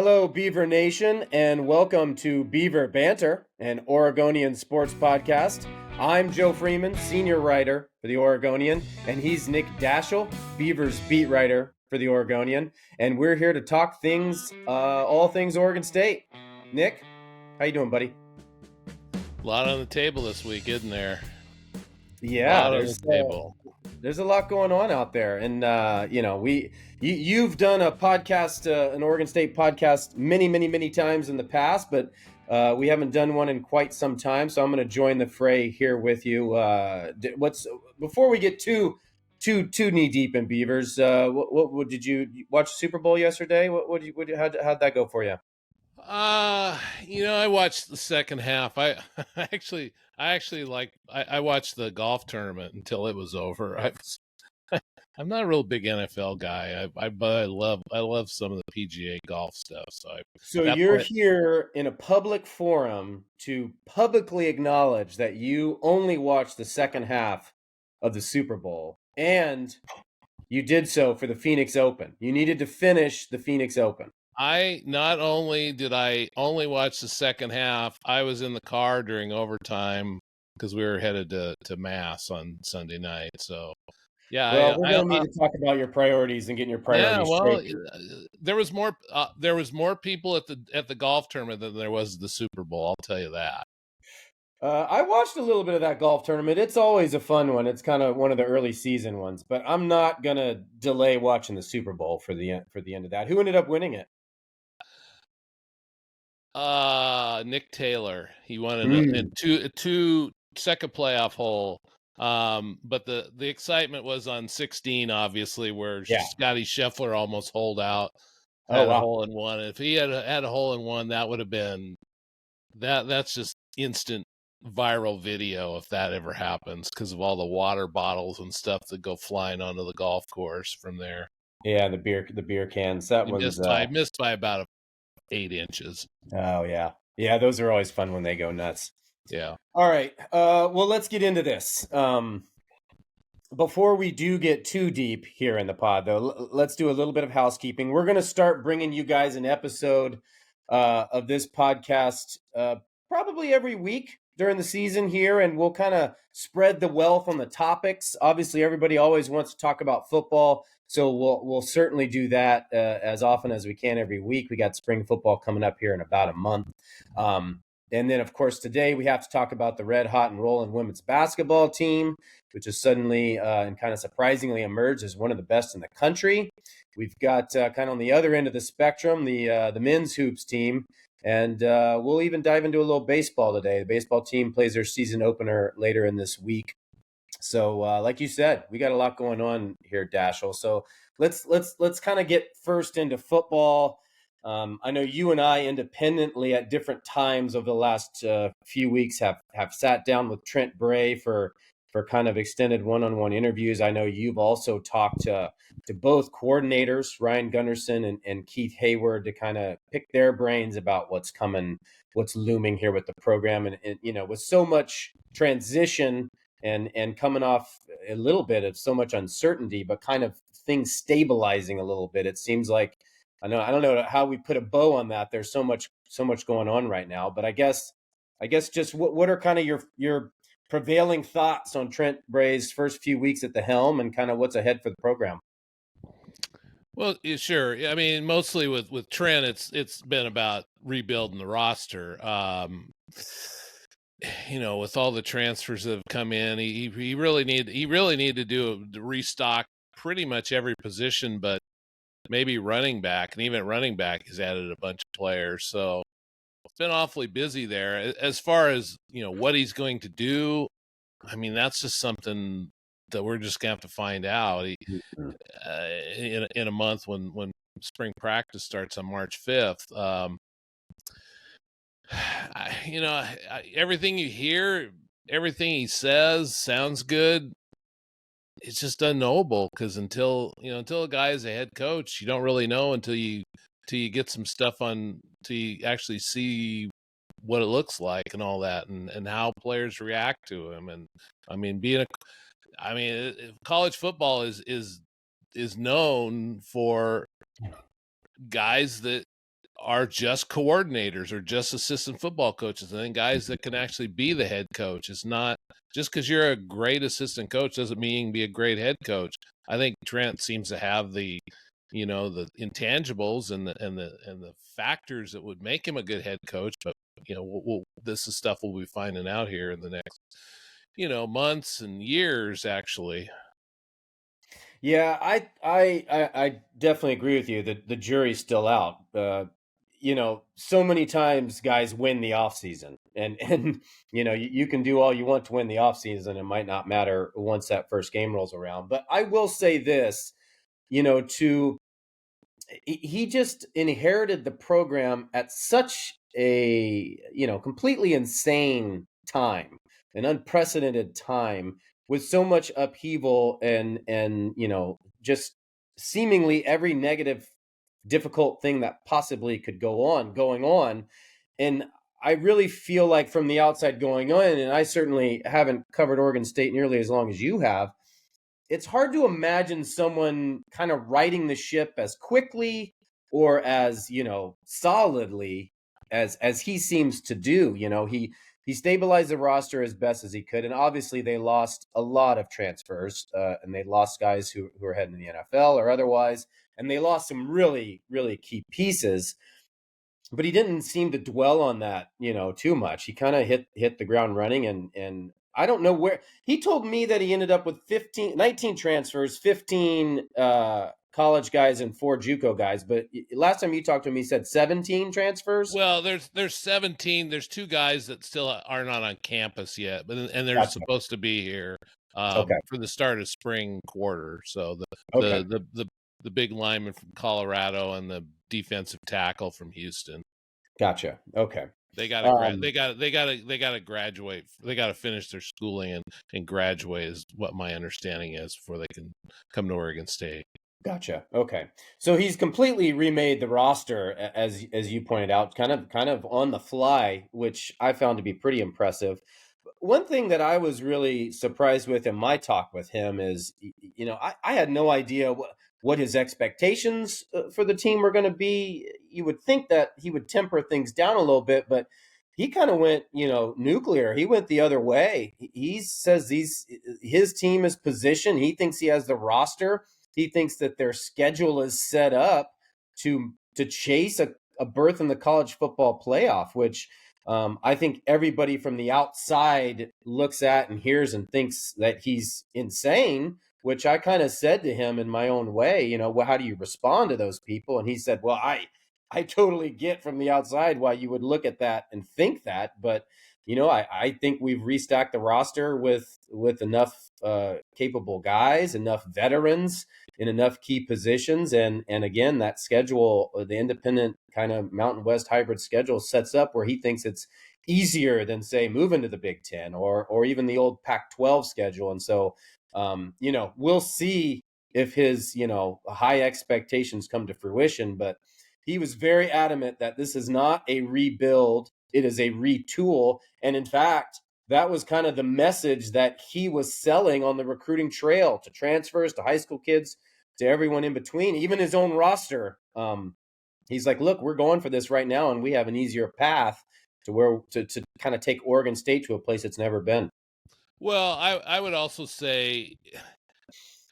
Hello, Beaver Nation, and welcome to Beaver Banter, an Oregonian sports podcast. I'm Joe Freeman, senior writer for the Oregonian, and he's Nick Daschel, Beavers beat writer for the Oregonian, and we're here to talk things, all things Oregon State. Nick, how you doing, buddy? A lot on the table this week, isn't there? Yeah, There's a lot going on out there, and you've done a podcast, an Oregon State podcast, many times in the past, but we haven't done one in quite some time. So I'm going to join the fray here with you. Before we get too knee deep in Beavers? What did you watch the Super Bowl yesterday? How'd that go for you? I watched the second half. I actually I watched the golf tournament until it was over. I'm not a real big NFL guy. But I love some of the PGA golf stuff. So you're here in a public forum to publicly acknowledge that you only watched the second half of the Super Bowl, and you did so for the Phoenix Open. You needed to finish the Phoenix Open. Not only did I only watch the second half, I was in the car during overtime because we were headed to Mass on Sunday night. So, yeah. Well, we're going to need to talk about your priorities and getting your priorities straight. There was more people at the golf tournament than there was the Super Bowl. I'll tell you that. I watched a little bit of that golf tournament. It's always a fun one. It's kind of one of the early season ones, but I'm not going to delay watching the Super Bowl for the end of that. Who ended up winning it? Nick Taylor. He won in two second playoff hole. But the excitement was on 16, obviously, where Scotty Scheffler almost holed out, had a hole in one. If he had a hole in one, that would have been that's just instant viral video if that ever happens, because of all the water bottles and stuff that go flying onto the golf course from there. Yeah, the beer cans. I missed by about 8 inches. Oh yeah, those are always fun when they go nuts. Yeah. All right. Well, let's get into this. Before we do get too deep here in the pod, though, let's do a little bit of housekeeping. We're going to start bringing you guys an episode of this podcast probably every week during the season here, and we'll kind of spread the wealth on the topics. Obviously, everybody always wants to talk about football, so we'll certainly do that as often as we can every week. We got spring football coming up here in about a month. And then, of course, today we have to talk about the red hot and rolling women's basketball team, which has suddenly and kind of surprisingly emerged as one of the best in the country. We've got kind of on the other end of the spectrum, the men's hoops team. And we'll even dive into a little baseball today. The baseball team plays their season opener later in this week. So like you said, we got a lot going on here, Daschel. So let's kind of get first into football. I know you and I independently at different times over the last few weeks have sat down with Trent Bray for kind of extended one-on-one interviews. I know you've also talked to both coordinators, Ryan Gunderson and Keith Hayward, to kind of pick their brains about what's coming, what's looming here with the program. And with so much transition and coming off a little bit of so much uncertainty, but kind of things stabilizing a little bit, it seems like, I don't know how we put a bow on that. There's so much going on right now, but I guess just what are kind of your prevailing thoughts on Trent Bray's first few weeks at the helm and kind of what's ahead for the program? Well, sure. I mean, mostly with Trent, it's been about rebuilding the roster. With all the transfers that have come in, he really need to restock pretty much every position, but maybe running back, and even running back has added a bunch of players. So it's been awfully busy there. As far as, what he's going to do, I mean, that's just something that we're just going to have to find out in a month when spring practice starts on March 5th. Everything you hear, everything he says sounds good. It's just unknowable because until a guy is a head coach, you don't really know until you get some stuff on, till you actually see what it looks like and all that, and how players react to him. And I mean, college football is known for guys that are just coordinators or just assistant football coaches, and then guys that can actually be the head coach. It's not just because you're a great assistant coach doesn't mean you can be a great head coach. I think Trent seems to have the intangibles and the factors that would make him a good head coach. But this is stuff we'll be finding out here in the next months and years, actually. Yeah, I definitely agree with you that the jury's still out. So many times guys win the off season, and you can do all you want to win the off season. It might not matter once that first game rolls around. But I will say this, he just inherited the program at such a completely insane time, an unprecedented time, with so much upheaval and just seemingly every negative difficult thing that possibly could going on. And I really feel like from the outside going on, and I certainly haven't covered Oregon State nearly as long as you have, it's hard to imagine someone kind of righting the ship as quickly or as solidly as he seems to do. He stabilized the roster as best as he could, and obviously they lost a lot of transfers, and they lost guys who are heading to the NFL or otherwise, and they lost some really really key pieces. But he didn't seem to dwell on that too much. He kind of hit the ground running, and I don't know where. He told me that he ended up with 19 transfers, 15 college guys, and 4 JUCO guys. But last time you talked to him, he said 17 transfers. Well, there's 17. There's 2 guys that still are not on campus yet, and they're Gotcha. supposed to be here Okay. for the start of spring quarter. So Okay. the big lineman from Colorado and the defensive tackle from Houston. Gotcha. Okay. They got to graduate. They got to finish their schooling and graduate is what my understanding is before they can come to Oregon State. Gotcha. Okay. So he's completely remade the roster, as you pointed out, kind of on the fly, which I found to be pretty impressive. One thing that I was really surprised with in my talk with him is, I had no idea what his expectations for the team were going to be. You would think that he would temper things down a little bit, but he kind of went, nuclear. He went the other way. He says his team is positioned. He thinks he has the roster. He thinks that their schedule is set up to chase a berth in the college football playoff, which I think everybody from the outside looks at and hears and thinks that he's insane, which I kind of said to him in my own way, well, how do you respond to those people? And he said, well, I totally get from the outside why you would look at that and think that. But, I think we've restacked the roster with enough capable guys, enough veterans in enough key positions. And again, that schedule, the independent kind of Mountain West hybrid schedule sets up where he thinks it's easier than, say, moving to the Big Ten or even the old Pac-12 schedule. And so, we'll see if his, high expectations come to fruition. But he was very adamant that this is not a rebuild. It is a retool. And in fact, that was kind of the message that he was selling on the recruiting trail to transfers, to high school kids, to everyone in between, even his own roster. He's like, look, we're going for this right now, and we have an easier path to kind of take Oregon State to a place it's never been. Well, I would also say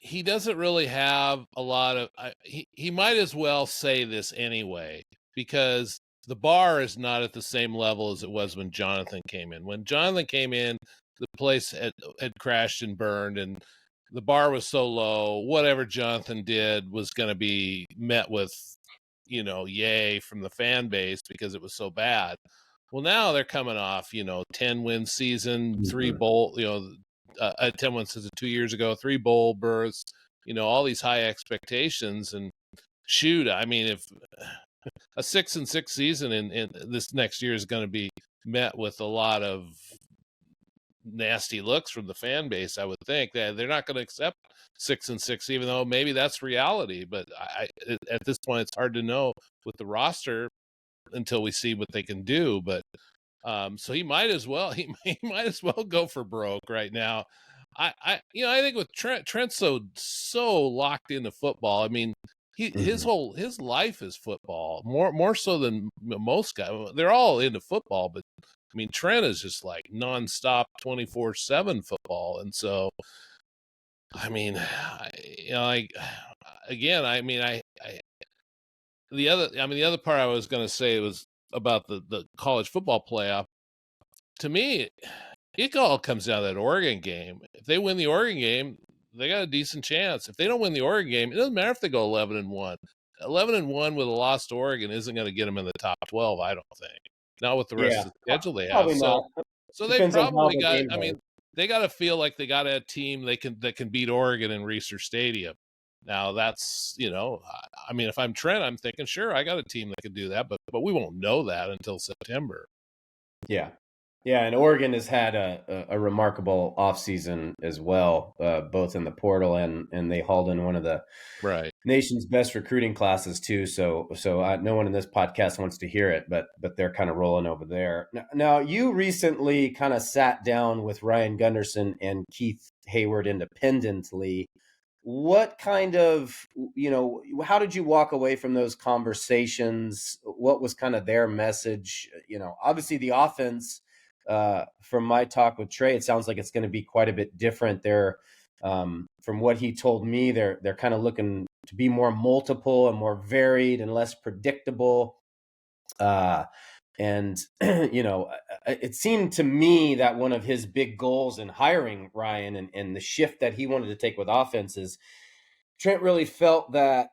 he doesn't really have a lot of he might as well say this anyway, because the bar is not at the same level as it was when Jonathan came in. When Jonathan came in, the place had crashed and burned, and the bar was so low, whatever Jonathan did was going to be met with, yay from the fan base because it was so bad. Well, now they're coming off, 10-win season, 3 bowl, 10-win season 2 years ago, 3 bowl berths, all these high expectations. And shoot, I mean, if a 6-6 season in this next year is going to be met with a lot of nasty looks from the fan base, I would think that they're not going to accept 6-6, even though maybe that's reality. But at this point, it's hard to know with the roster until we see what they can do. But so he might as well go for broke right now. I think with Trent's so locked into football. I mean, his life is football, more so than most guys. They're all into football, but I mean, Trent is just like nonstop 24/7 football. And so, I mean, the other part I was going to say was about the college football playoff. To me, it all comes down to that Oregon game. If they win the Oregon game, they got a decent chance. If they don't win the Oregon game, it doesn't matter if they go 11-1. 11-1 with a loss to Oregon isn't going to get them in the top 12, I don't think. Not with the rest of the schedule they have. Probably not. So they Depends on how probably the got. game I mean, goes. they got to feel like they got a team that can beat Oregon in Research Stadium. Now that's I mean, if I'm Trent, I'm thinking, sure, I got a team that can do that, but we won't know that until September. Yeah. Yeah, and Oregon has had a remarkable offseason as well, both in the portal and they hauled in one of the nation's best recruiting classes too. So no one in this podcast wants to hear it, but they're kind of rolling over there. Now you recently kind of sat down with Ryan Gunderson and Keith Hayward independently. What kind of, how did you walk away from those conversations? What was kind of their message? Obviously the offense, from my talk with Trey, it sounds like it's going to be quite a bit different there. From what he told me, they're kind of looking to be more multiple and more varied and less predictable. And, it seemed to me that one of his big goals in hiring Ryan and the shift that he wanted to take with offenses, Trent really felt that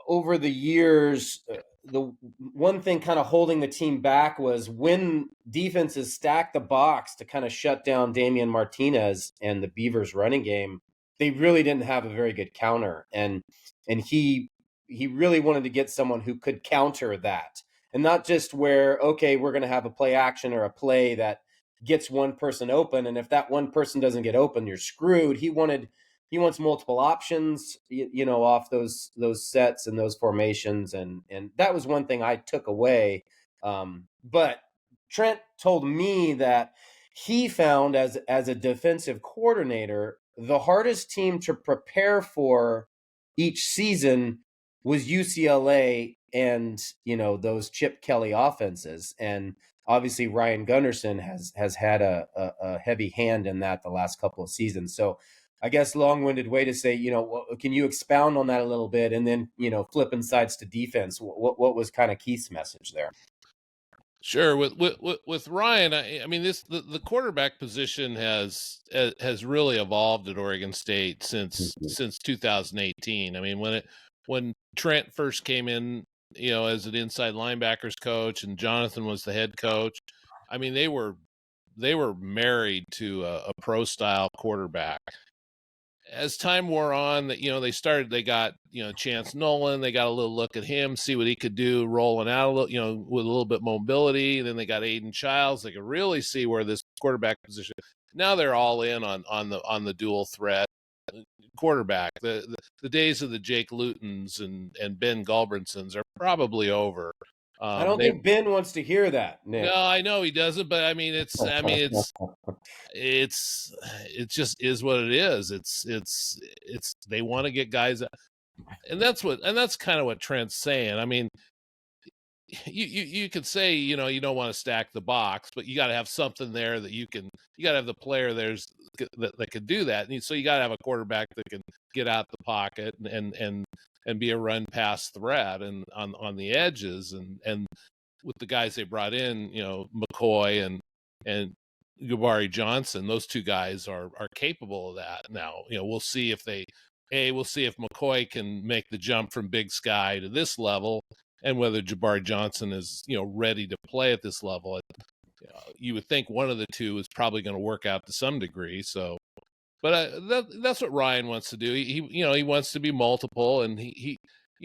over the years, the one thing kind of holding the team back was when defenses stacked the box to kind of shut down Damian Martinez and the Beavers running game, they really didn't have a very good counter. And he really wanted to get someone who could counter that. And not just where, okay, we're going to have a play action or a play that gets one person open. And if that one person doesn't get open, you're screwed. He wants multiple options, off those sets and those formations. And that was one thing I took away. But Trent told me that he found as a defensive coordinator, the hardest team to prepare for each season was UCLA and, those Chip Kelly offenses. And obviously Ryan Gunderson has had a heavy hand in that the last couple of seasons. So I guess long-winded way to say, can you expound on that a little bit? And then, flipping sides to defense, what was kind of Keith's message there? Sure. With Ryan, I mean, the quarterback position has really evolved at Oregon State since 2018. I mean, when Trent first came in, as an inside linebackers coach, and Jonathan was the head coach, I mean, they were married to a pro style quarterback. As time wore on, that they got Chance Nolan. They got a little look at him, see what he could do, rolling out a little, with a little bit mobility. Then they got Aiden Childs. They could really see where this quarterback position. Now they're all in on the dual threat quarterback. The days of the Jake Lutons and Ben Gulbransons are probably over. I don't think Ben wants to hear that, Nick. No, I know he doesn't, but it just is what it is. It's they want to get guys, and that's kind of what Trent's saying. I mean, you could say, you don't want to stack the box, but you got to have something there that you got to have the player that could do that. And so you got to have a quarterback that can get out the pocket and be a run pass threat and on the edges. And with the guys they brought in, McCoy and Jabari Johnson, those two guys are capable of that. Now, we'll see if McCoy can make the jump from Big Sky to this level, and whether Jabari Johnson is, ready to play at this level. You would think one of the two is probably going to work out to some degree. So, but that's what Ryan wants to do. He wants to be multiple, and he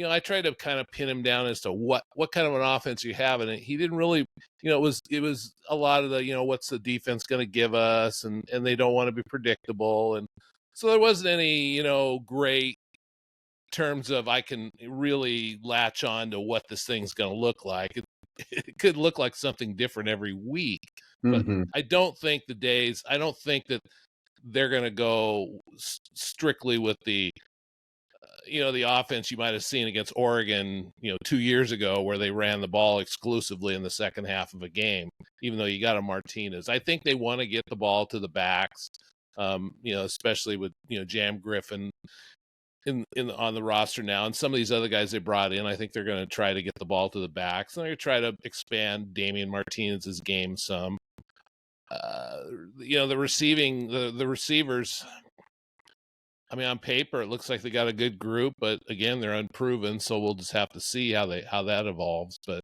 I tried to kind of pin him down as to what kind of an offense you have, and he didn't really, it was a lot of the, what's the defense going to give us, and they don't want to be predictable, and so there wasn't any, great terms of I can really latch on to what this thing's going to look like. It could look like something different every week, but I don't think that they're going to go strictly with the the offense you might have seen against Oregon, 2 years ago, where they ran the ball exclusively in the second half of a game, even though you got a Martinez. I think they want to get the ball to the backs, especially with, Jam Griffin on the roster now, and some of these other guys they brought in. I think they're going to try to get the ball to the backs, and they're going to try to expand Damian Martinez's game some. The receivers. I mean, on paper, it looks like they got a good group, but again, they're unproven, so we'll just have to see how that evolves. But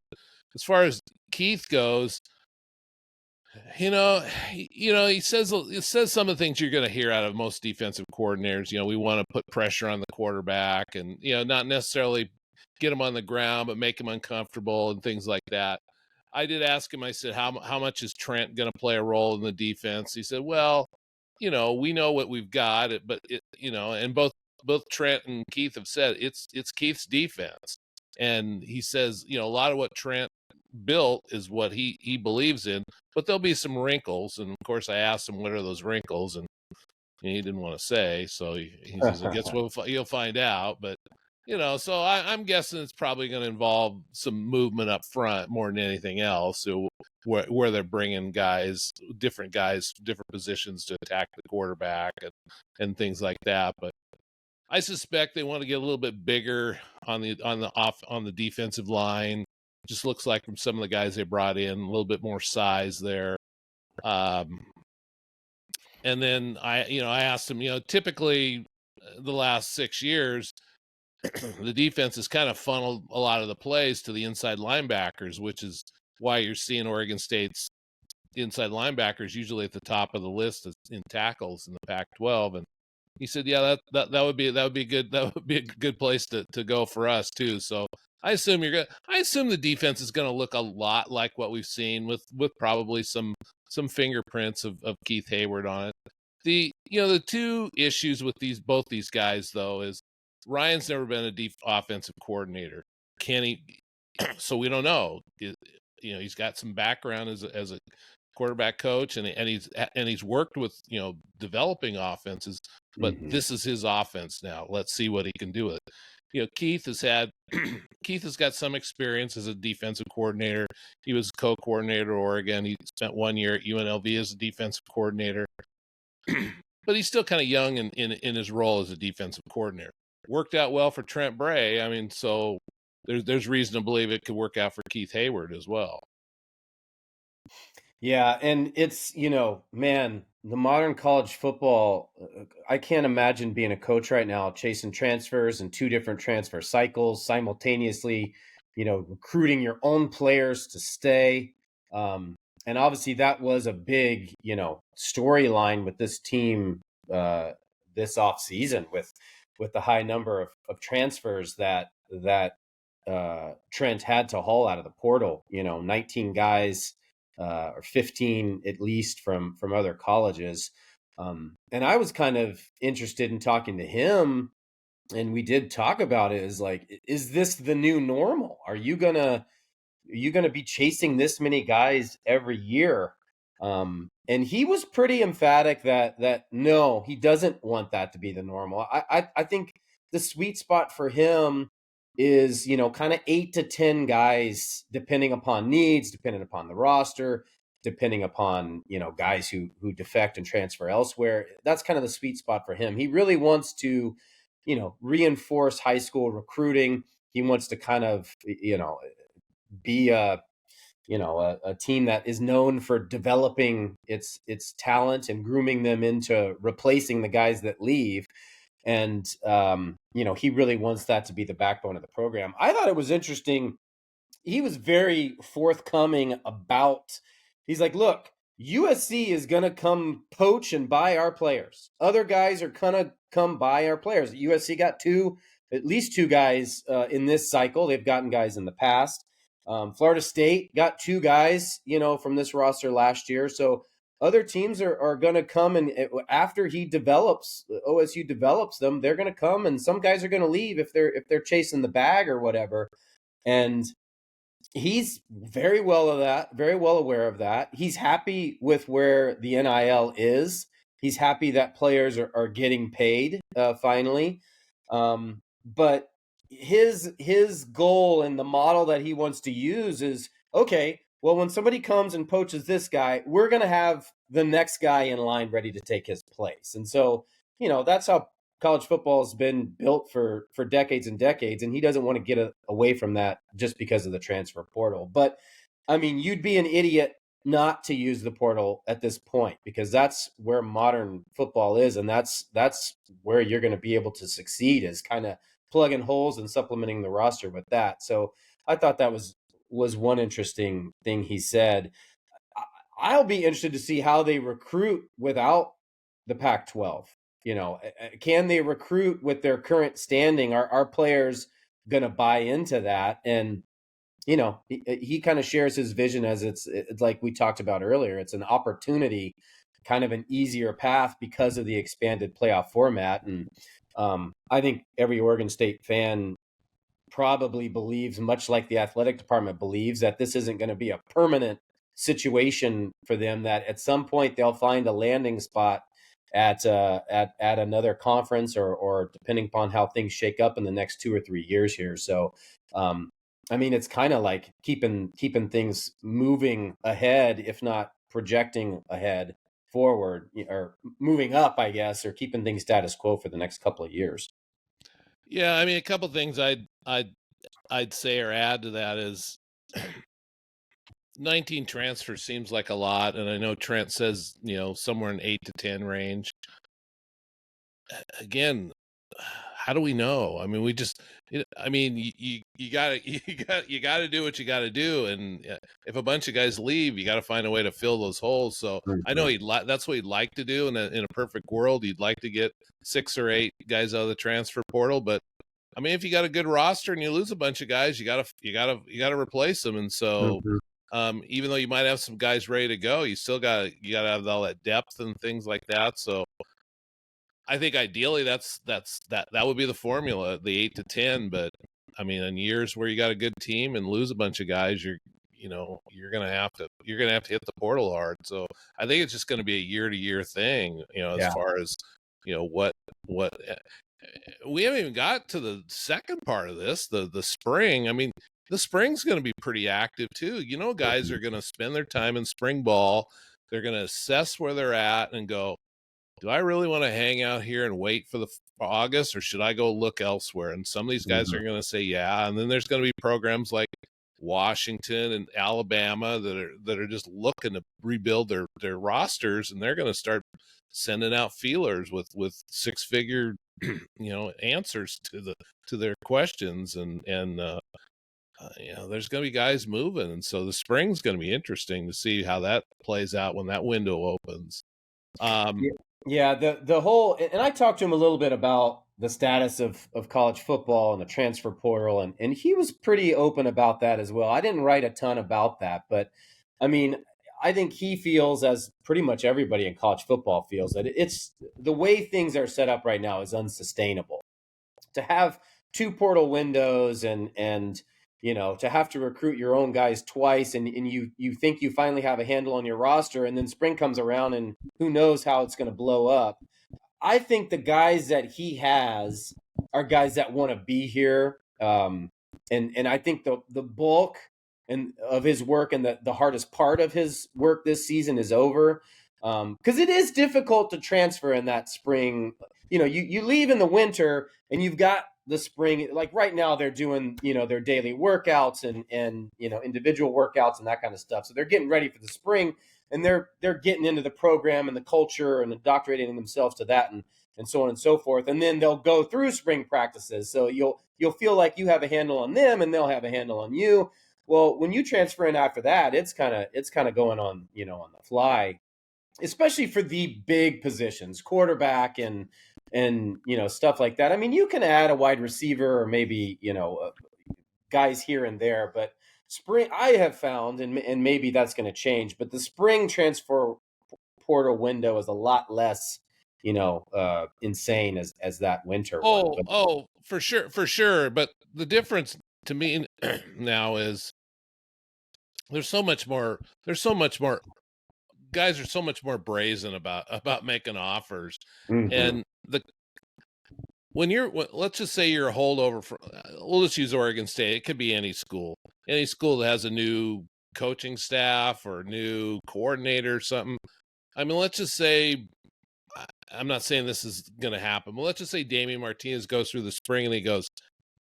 as far as Keith goes, he says some of the things you're going to hear out of most defensive coordinators. We want to put pressure on the quarterback, and not necessarily get him on the ground, but make him uncomfortable and things like that. I did ask him. I said, how much is Trent going to play a role in the defense? He said, well, we know what we've got, but and both Trent and Keith have said it's Keith's defense, and he says, a lot of what Trent built is what he believes in, but there'll be some wrinkles. And of course, I asked him, what are those wrinkles? And he didn't want to say, so he says, I guess you'll find out. But so I'm guessing it's probably going to involve some movement up front more than anything else. So where they're bringing different positions to attack the quarterback and things like that. But I suspect they want to get a little bit bigger on the defensive line. Just looks like from some of the guys they brought in, a little bit more size there. And then I asked him, typically the last 6 years, the defense has kind of funneled a lot of the plays to the inside linebackers, which is why you're seeing Oregon State's inside linebackers usually at the top of the list in tackles in the Pac-12. And he said, yeah, that would be good. That would be a good place to go for us too. So I assume the defense is going to look a lot like what we've seen with probably some fingerprints of Keith Hayward on it. The two issues with both these guys though is Ryan's never been a offensive coordinator. Can he? So we don't know. He's got some background as a quarterback coach, and he's worked with developing offenses, but this is his offense now. Let's see what he can do with it. Keith has got some experience as a defensive coordinator. He was co-coordinator at Oregon. He spent 1 year at UNLV as a defensive coordinator, but he's still kind of young in his role as a defensive coordinator. Worked out well for Trent Bray. I mean, so there's reason to believe it could work out for Keith Hayward as well. Yeah, and it's, man, the modern college football, I can't imagine being a coach right now chasing transfers and 2 different transfer cycles simultaneously, recruiting your own players to stay. And obviously that was a big, storyline with this team this offseason with the high number of transfers that Trent had to haul out of the portal, 19 guys or 15 at least from other colleges. And I was kind of interested in talking to him, and we did talk about it, is this the new normal? Are you gonna be chasing this many guys every year? And he was pretty emphatic that no, he doesn't want that to be the normal. I think the sweet spot for him is, kind of 8 to 10 guys, depending upon needs, depending upon the roster, depending upon, guys who defect and transfer elsewhere. That's kind of the sweet spot for him. He really wants to, reinforce high school recruiting. He wants to kind of, be a team that is known for developing its talent and grooming them into replacing the guys that leave. And, he really wants that to be the backbone of the program. I thought it was interesting. He was very forthcoming he's like, look, USC is going to come poach and buy our players. Other guys are going to come buy our players. USC got at least two guys in this cycle. They've gotten guys in the past. Florida State got 2 guys, from this roster last year. So other teams are going to come, and after OSU develops them, they're going to come, and some guys are going to leave if they're chasing the bag or whatever. And he's very well aware of that. He's happy with where the NIL is. He's happy that players are getting paid finally. but his goal and the model that he wants to use is, okay, well, when somebody comes and poaches this guy, we're going to have the next guy in line ready to take his place. And so, that's how college football has been built for decades and decades, and he doesn't want to get away from that just because of the transfer portal. But I mean, you'd be an idiot not to use the portal at this point, because that's where modern football is, and that's where you're going to be able to succeed, is kind of plugging holes and supplementing the roster with that. So I thought that was one interesting thing he said. I'll be interested to see how they recruit without the Pac-12. Can they recruit with their current standing? Are players going to buy into that? And he kind of shares his vision as it's like we talked about earlier. It's an opportunity, kind of an easier path because of the expanded playoff format. And I think every Oregon State fan probably believes, much like the athletic department believes, that this isn't going to be a permanent situation for them, that at some point they'll find a landing spot at another conference, or depending upon how things shake up in the next 2 or 3 years here. So I mean, it's kind of like keeping things moving ahead, if not projecting ahead forward, or moving up, I guess, or keeping things status quo for the next couple of years. Yeah, I mean, a couple of things I'd say or add to that is 19 transfers seems like a lot, and I know Trent says, somewhere in 8 to 10 range. Again, how do we know? I mean, you gotta you gotta do what you gotta do, and if a bunch of guys leave, you gotta find a way to fill those holes. So I know that's what he'd like to do in a perfect world. He'd like to get 6 or 8 guys out of the transfer portal, but I mean, if you got a good roster and you lose a bunch of guys, you gotta replace them. And so, even though you might have some guys ready to go, you gotta have all that depth and things like that. So I think ideally that would be the formula, the 8 to 10. But I mean, in years where you got a good team and lose a bunch of guys, you're gonna have to hit the portal hard. So I think it's just going to be a year to year thing, as far as what we haven't even got to the second part of this, the spring. I mean, the spring's going to be pretty active too. Guys are going to spend their time in spring ball. They're going to assess where they're at and go, do I really want to hang out here and wait for August, or should I go look elsewhere? And some of these guys are going to say, yeah. And then there's going to be programs like Washington and Alabama that are just looking to rebuild their rosters, and they're going to start sending out feelers with 6-figure answers to their questions, and there's going to be guys moving, and so the spring's going to be interesting to see how that plays out when that window opens. Yeah, the whole, and I talked to him a little bit about the status of college football and the transfer portal, and he was pretty open about that as well. I didn't write a ton about that, but I mean, I think he feels, as pretty much everybody in college football feels, that it's the way things are set up right now is unsustainable. To have 2 portal windows and to have to recruit your own guys twice, and you think you finally have a handle on your roster, and then spring comes around and who knows how it's going to blow up. I think the guys that he has are guys that want to be here. And I think the bulk of his work and the hardest part of his work this season is over. Because it is difficult to transfer in that spring. You leave in the winter and you've got the spring. Like right now, they're doing their daily workouts and individual workouts and that kind of stuff. So they're getting ready for the spring, and they're getting into the program and the culture and indoctrinating themselves to that, and so on and so forth. And then they'll go through spring practices. So you'll feel like you have a handle on them and they'll have a handle on you. Well, when you transfer in after that, it's kind of going on on the fly, especially for the big positions, quarterback and stuff like that. I mean, you can add a wide receiver or maybe guys here and there, but spring, I have found, and maybe that's going to change, but the spring transfer portal window is a lot less insane as that winter one. But for sure. But the difference to me now is there's so much more guys are so much more brazen about making offers. And let's just say you're a holdover from, we'll just use Oregon State. It could be any school that has a new coaching staff or new coordinator or something. I mean, let's just say, I'm not saying this is going to happen, but let's just say Damian Martinez goes through the spring and he goes,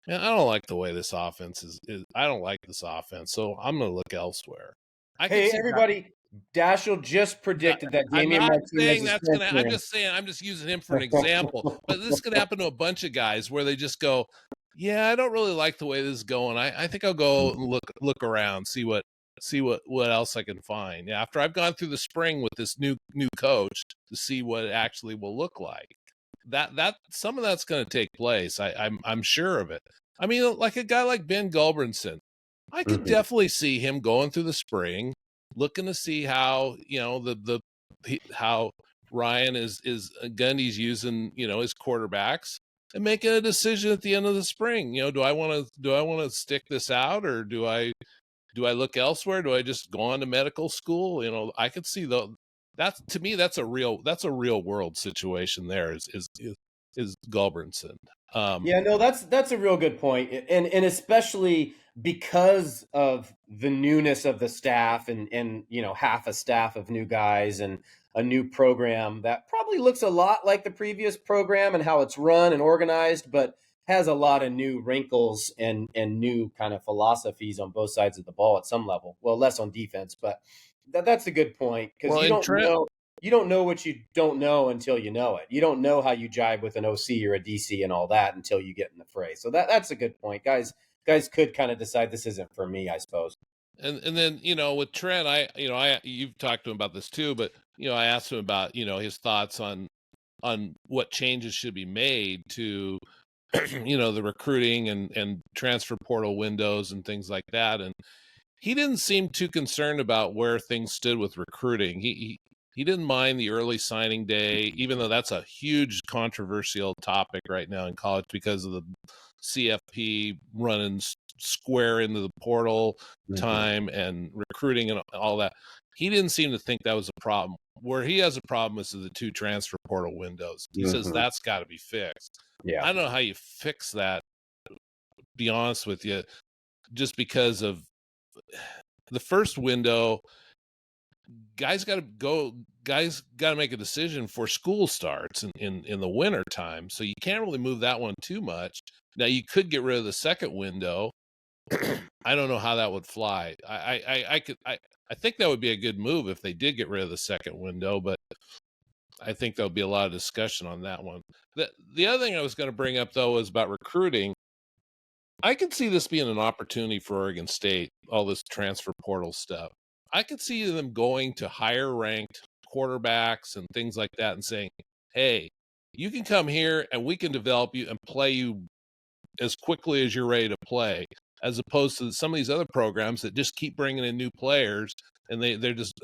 man, I don't like the way this offense is. I don't like this offense, so I'm going to look elsewhere. Hey, everybody. Daschel just predicted that Damian Martinez is I'm just saying, I'm just using him for an example. But this could happen to a bunch of guys where they just go, yeah, I don't really like the way this is going. I think I'll go and look around, see what else I can find. Yeah, after I've gone through the spring with this new coach to see what it actually will look like. That some of that's going to take place. I'm sure of it. I mean, like a guy like Ben Gulbranson, I could definitely see him going through the spring, looking to see how, how Ryan is Gundy's using, his quarterbacks, and making a decision at the end of the spring. Do I want to stick this out, or do I look elsewhere? Do I just go on to medical school? I could see to me that's a real world situation there is Gulbranson. That's a real good point. And especially because of the newness of the staff and half a staff of new guys and a new program that probably looks a lot like the previous program and how it's run and organized, but has a lot of new wrinkles and new kind of philosophies on both sides of the ball at some level. Well, less on defense, but that's a good point, because you don't know what you don't know until you know it. You don't know how you jive with an OC or a DC and all that until you get in the fray. So that's a good point. Guys could kind of decide this isn't for me, I suppose. And then, with Trent, you've talked to him about this too, but I asked him about, his thoughts on what changes should be made to the recruiting and transfer portal windows and things like that. And he didn't seem too concerned about where things stood with recruiting. He didn't mind the early signing day, even though that's a huge controversial topic right now in college because of the CFP running square into the portal time and recruiting and all that. He didn't seem to think that was a problem. Where he has a problem is the 2 transfer portal windows. He says that's got to be fixed. Yeah, I don't know how you fix that, to be honest with you, just because of the first window. Guys got to make a decision for school starts in the winter time. So you can't really move that one too much. Now you could get rid of the second window. I don't know how that would fly. I think that would be a good move if they did get rid of the second window, but I think there'll be a lot of discussion on that one. The other thing I was going to bring up, though, is about recruiting. I could see this being an opportunity for Oregon State, all this transfer portal stuff. I could see them going to higher ranked quarterbacks and things like that and saying, hey, you can come here and we can develop you and play you as quickly as you're ready to play, as opposed to some of these other programs that just keep bringing in new players. And they're just,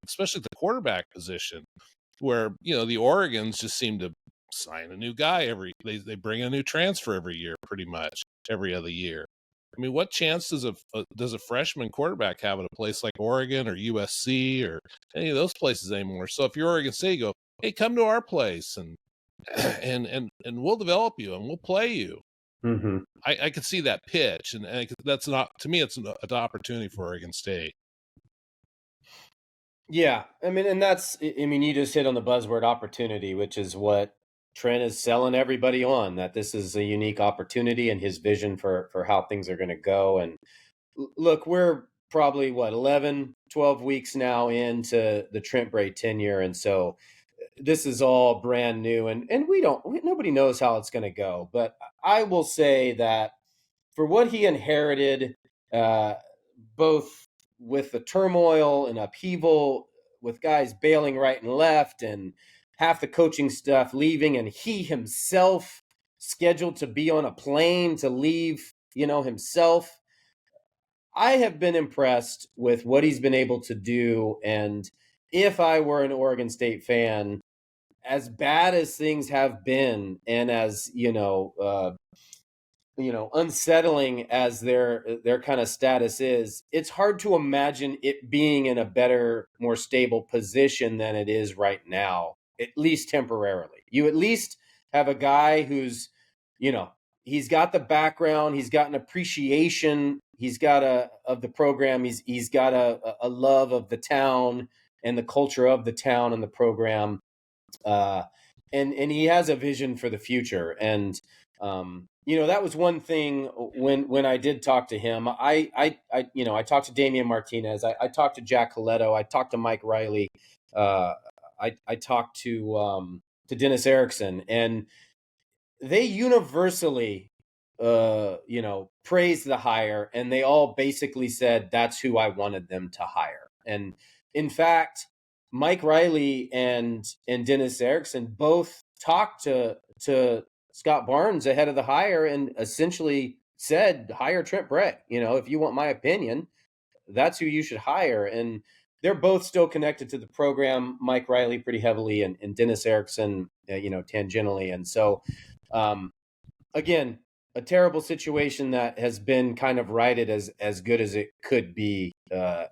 especially the quarterback position, where, the Oregons just seem to sign a new guy they bring a new transfer every year, pretty much every other year. I mean, what chance does a freshman quarterback have at a place like Oregon or USC or any of those places anymore? So if you're Oregon State, you go, hey, come to our place and we'll develop you and we'll play you. I could see that pitch, and that's not, to me, it's an opportunity for Oregon State. Yeah, I mean, you just hit on the buzzword opportunity, which is what Trent is selling everybody on, that this is a unique opportunity and his vision for how things are going to go. And look, we're probably 11, 12 weeks now into the Trent Bray tenure. And so this is all brand new, and nobody knows how it's going to go. But I will say that for what he inherited, both with the turmoil and upheaval, with guys bailing right and left and half the coaching staff leaving, and he himself scheduled to be on a plane to leave, himself. I have been impressed with what he's been able to do. And if I were an Oregon State fan, as bad as things have been, and as unsettling as their kind of status is, it's hard to imagine it being in a better, more stable position than it is right now, at least temporarily. You at least have a guy who's he's got the background, he's got an appreciation, he's got of the program, he's got a love of the town and the culture of the town and the program, and he has a vision for the future. And that was one thing when I did talk to him. I talked to Damian Martinez, I talked to Jack Coletto, I talked to Mike Riley, I talked to Dennis Erickson, and they universally praised the hire, and they all basically said that's who I wanted them to hire. And in fact, Mike Riley and Dennis Erickson both talked to Scott Barnes ahead of the hire and essentially said, hire Trent Bray. If you want my opinion, that's who you should hire. And they're both still connected to the program, Mike Riley pretty heavily, and Dennis Erickson, tangentially. And so, again, a terrible situation that has been kind of righted as good as it could be, at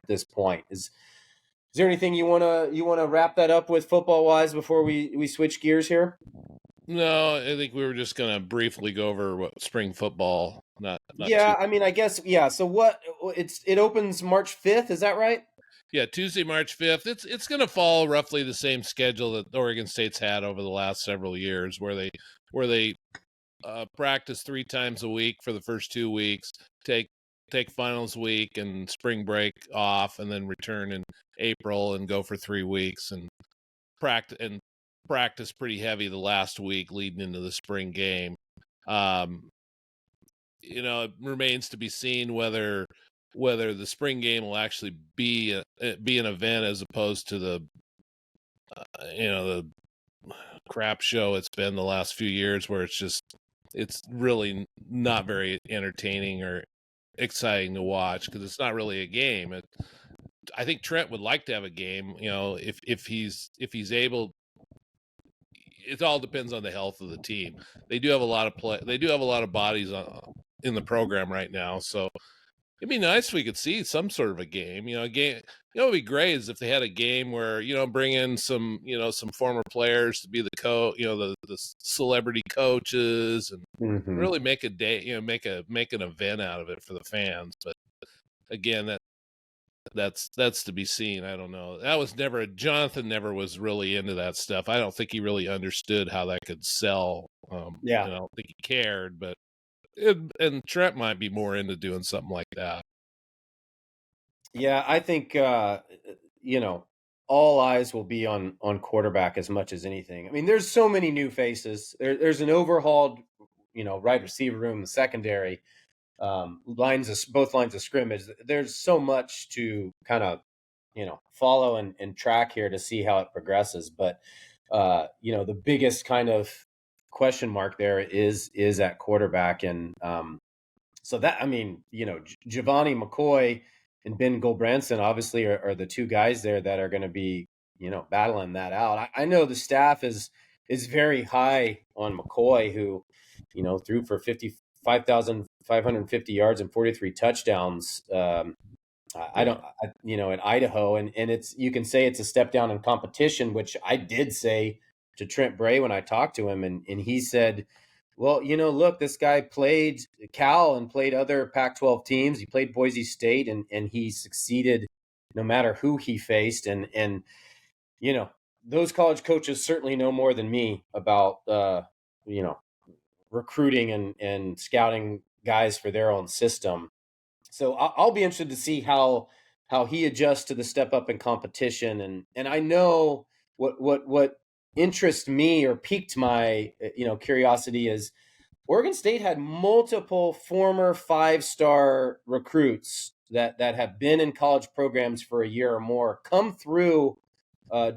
this point. Is there anything you want to wrap that up with football wise before we switch gears here? No, I think we were just going to briefly go over what spring football. Not yeah, I mean, I guess, yeah. So it opens March 5th, is that right? Yeah, Tuesday, March 5th. It's going to follow roughly the same schedule that Oregon State's had over the last several years, where they practice 3 times a week for the first 2 weeks, take finals week and spring break off, and then return in April and go for 3 weeks and practice pretty heavy the last week leading into the spring game. It remains to be seen whether the spring game will actually be an event as opposed to the crap show it's been the last few years, where it's really not very entertaining or exciting to watch because it's not really a game. I think Trent would like to have a game, if he's able. It all depends on the health of the team. They do have a lot of They do have a lot of bodies in the program right now, so it'd be nice if we could see some sort of a game. A game. It'd be great is if they had a game where bring in some some former players to be the the celebrity coaches and really make a day. Make an event out of it for the fans. But again, that's to be seen. I don't know. That was Jonathan never was really into that stuff. I don't think he really understood how that could sell. Yeah, I don't think he cared, but and Trent might be more into doing something like that. Yeah, I think all eyes will be on quarterback as much as anything. I mean, there's so many new faces. There's an overhauled, wide receiver room, the secondary. Both lines of scrimmage. There's so much to kind of, follow and track here to see how it progresses. But, the biggest kind of question mark there is at quarterback. And so that, I mean, Giovanni McCoy and Ben Gulbranson obviously are the two guys there that are going to be, battling that out. I know the staff is very high on McCoy, who, threw for 5,550 yards and 43 touchdowns. At Idaho, and you can say it's a step down in competition, which I did say to Trent Bray when I talked to him, and he said, well, look, this guy played Cal and played other Pac-12 teams. He played Boise State, and he succeeded no matter who he faced. And those college coaches certainly know more than me about recruiting and scouting guys for their own system. So I'll be interested to see how he adjusts to the step up in competition. And I know what interests me or piqued my curiosity is Oregon State had multiple former 5-star recruits that have been in college programs for a year or more come through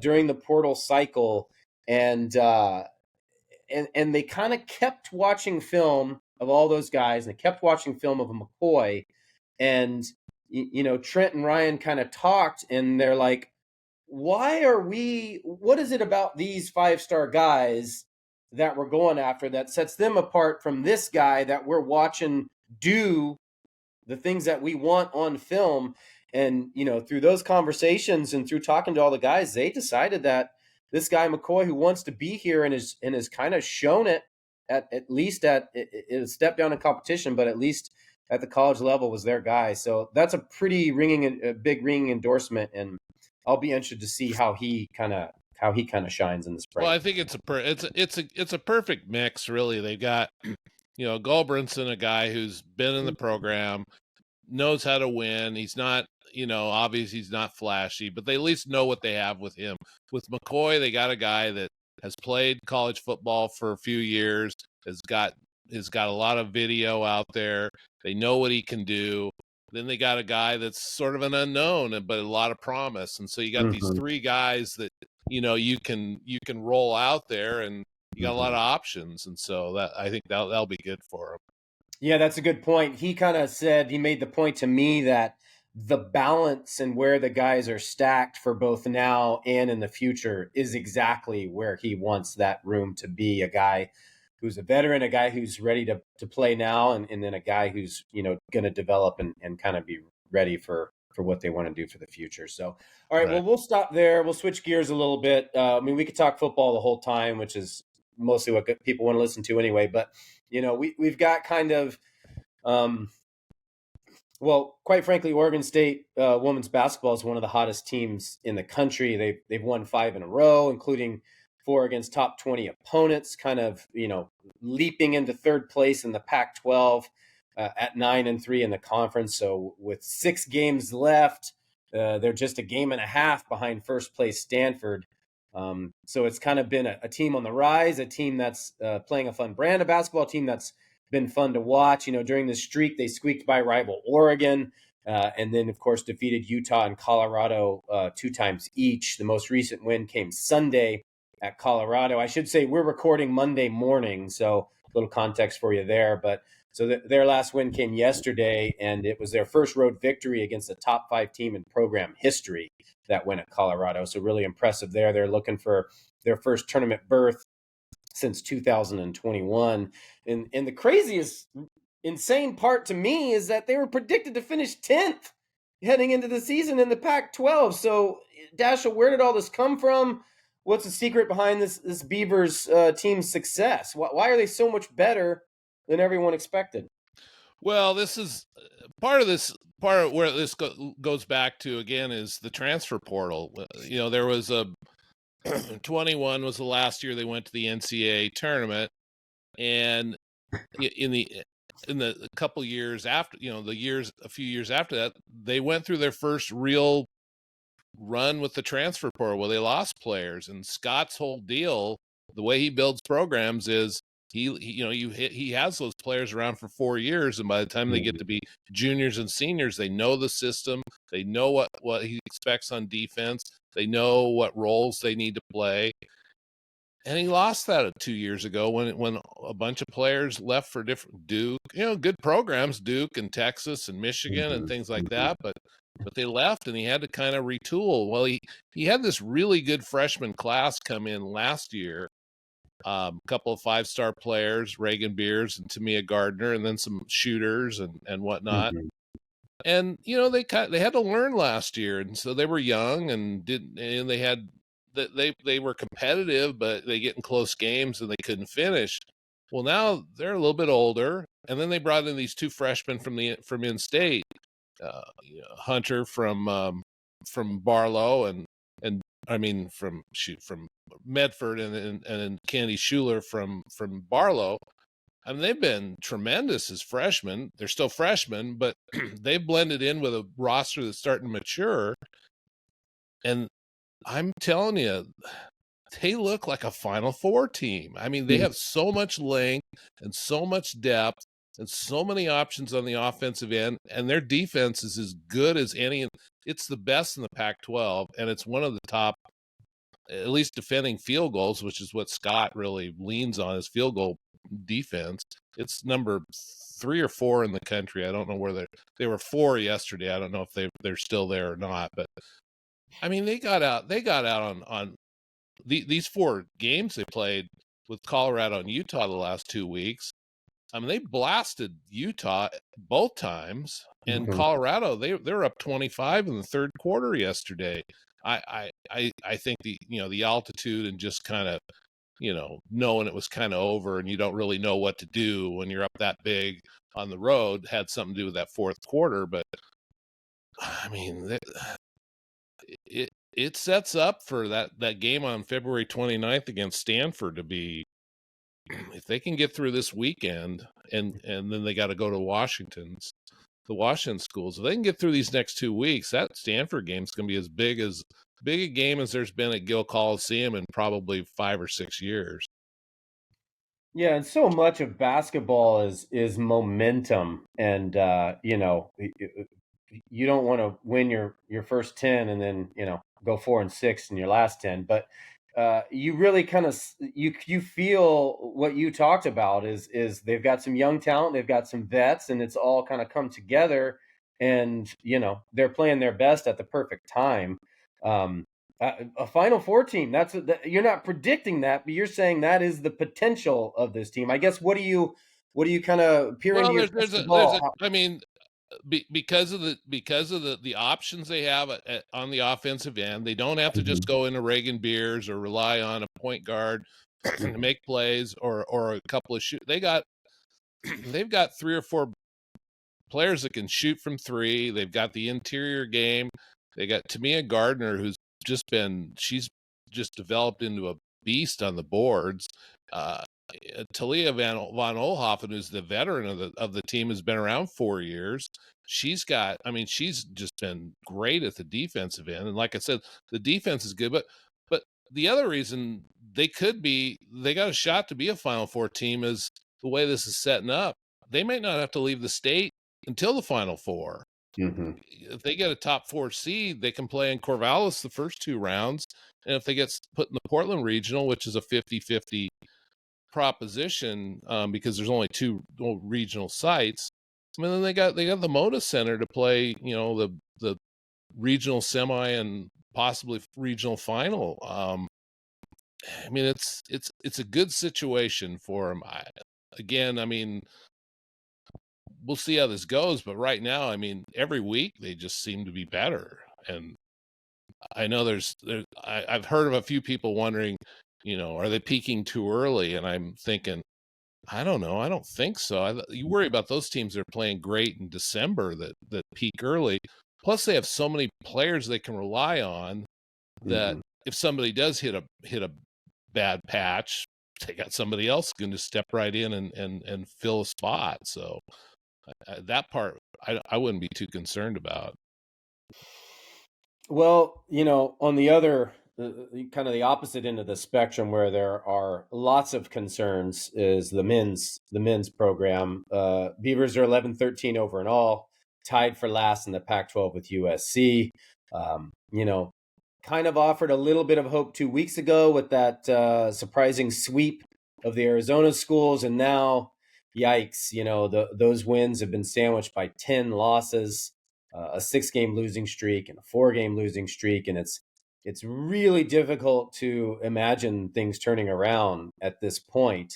during the portal cycle, and they kind of kept watching film of all those guys, and they kept watching film of McCoy. And, Trent and Ryan kind of talked, and they're like, what is it about these 5-star guys that we're going after that sets them apart from this guy that we're watching do the things that we want on film? And, through those conversations and through talking to all the guys, they decided that this guy McCoy, who wants to be here and has kind of shown it at least at a step down in competition, but at least at the college level was their guy. So that's a pretty big ringing endorsement, and I'll be interested to see how he kind of shines in the spring. Well, I think it's a perfect mix, really. They got Gulbranson, a guy who's been in the program, knows how to win. He's not, obviously he's not flashy, but they at least know what they have with him. With McCoy, they got a guy that has played college football for a few years, has got a lot of video out there. They know what he can do. Then they got a guy that's sort of an unknown, but a lot of promise. And so you got these three guys that, you can roll out there, and you got a lot of options. And so that, I think that'll be good for him. Yeah, that's a good point. He made the point to me that the balance and where the guys are stacked for both now and in the future is exactly where he wants that room to be. A guy who's a veteran, a guy who's ready to play now, and then a guy who's, going to develop and kind of be ready for what they want to do for the future. So, all right, well, we'll stop there. We'll switch gears a little bit. We could talk football the whole time, which is mostly what people want to listen to anyway. But, we've got kind of, quite frankly, Oregon State women's basketball is one of the hottest teams in the country. They've won 5 in a row, including 4 against top 20 opponents, kind of, leaping into third place in the Pac-12 at 9-3 in the conference. So with 6 games left, they're just a game and a half behind first place Stanford. So it's kind of been a team on the rise, a team that's playing a fun brand of basketball, a team that's been fun to watch. During this streak, they squeaked by rival Oregon, and then, of course, defeated Utah and Colorado 2 times each. The most recent win came Sunday at Colorado. I should say we're recording Monday morning, so a little context for you there. But so their last win came yesterday, and it was their first road victory against a top 5 team in program history, that win at Colorado. So really impressive there. They're looking for their first tournament berth since 2021. And the craziest, insane part to me is that they were predicted to finish 10th heading into the season in the Pac-12. So, Daschel, where did all this come from? What's the secret behind this Beavers team's success? Why are they so much better than everyone expected? Well, this is part of where this goes back to, again, is the transfer portal. There was a 21 was the last year they went to the NCAA tournament, and in the couple years after, a few years after that, they went through their first real run with the transfer portal where they lost players. And Scott's whole deal, the way he builds programs, is he has those players around for 4 years, and by the time they get to be juniors and seniors, they know the system, they know what he expects on defense, they know what roles they need to play. And he lost that 2 years ago when a bunch of players left for different Duke, good programs, Duke and Texas and Michigan and things like that, but they left, and he had to kind of retool. Well, he had this really good freshman class come in last year. A couple of 5-star players, Reagan Beers and Tamia Gardner, and then some shooters and whatnot. And they had to learn last year, and so they were young and they were competitive, but they get in close games and they couldn't finish. Well, now they're a little bit older, and then they brought in these 2 freshmen from in-state, Hunter from Barlow and I mean from Medford and Candy Schuler from Barlow. I mean, they've been tremendous as freshmen. They're still freshmen, but they've blended in with a roster that's starting to mature. And I'm telling you, they look like a Final Four team. I mean, they have so much length and so much depth and so many options on the offensive end, and their defense is as good as any. It's the best in the Pac-12, and it's one of the top, at least defending field goals, which is what Scott really leans on, his field goal defense. It's number 3 or 4 in the country. I don't know where they were 4 yesterday. I don't know if they're still there or not, but I mean, they got out on these 4 games they played with Colorado and Utah the last 2 weeks. I mean, they blasted Utah both times, and Colorado, they were up 25 in the third quarter yesterday. I think the altitude and just kind of knowing it was kind of over and you don't really know what to do when you're up that big on the road, had something to do with that fourth quarter. But I mean, it sets up for that game on February 29th against Stanford to be, if they can get through this weekend, and then they got to go to the Washington schools. If they can get through these next 2 weeks, that Stanford game is going to be as big a game as there's been at Gill Coliseum in probably 5 or 6 years. Yeah, and so much of basketball is momentum, and you don't want to win your first 10 and then go 4-6 in your last 10, but you really kind of you feel what you talked about is they've got some young talent, they've got some vets, and it's all kind of come together, and they're playing their best at the perfect time. A Final Four team. You're not predicting that, but you're saying that is the potential of this team. I guess. What do you kind of peer into your crystal ball? I mean, because of the options they have on the offensive end, they don't have to just go into Reagan Beers or rely on a point guard to make plays or a couple of they've got 3 or 4 players that can shoot from 3. They've got the interior game. They got Tamia Gardner, who's she's just developed into a beast on the boards. Talia van Olhoffen, who's the veteran of the team, has been around 4 years. She's just been great at the defensive end. And like I said, the defense is good, but the other reason they got a shot to be a Final Four team is the way this is setting up. They might not have to leave the state until the Final Four. Mm-hmm. If they get a top 4 seed, they can play in Corvallis the first 2 rounds. And if they get put in the Portland Regional, which is a 50-50 proposition, because there's only 2 regional sites, I mean, then they got the Moda Center to play, the regional semi and possibly regional final. I mean, it's a good situation for them. I mean, we'll see how this goes, but right now, I mean, every week they just seem to be better. And I know I've heard of a few people wondering, are they peaking too early? And I'm thinking, I don't know. I don't think so. You worry about those teams that are playing great in December that peak early. Plus, they have so many players they can rely on that if somebody does hit a bad patch, they got somebody else going to step right in and fill a spot. So that part, I wouldn't be too concerned about. Well, on the other, kind of the opposite end of the spectrum, where there are lots of concerns, is the men's program. Beavers are 11-13 over in all, tied for last in the Pac-12 with USC. Kind of offered a little bit of hope 2 weeks ago with that surprising sweep of the Arizona schools, and now, yikes! Those wins have been sandwiched by 10 losses. A 6-game losing streak and a 4-game losing streak, and it's really difficult to imagine things turning around at this point.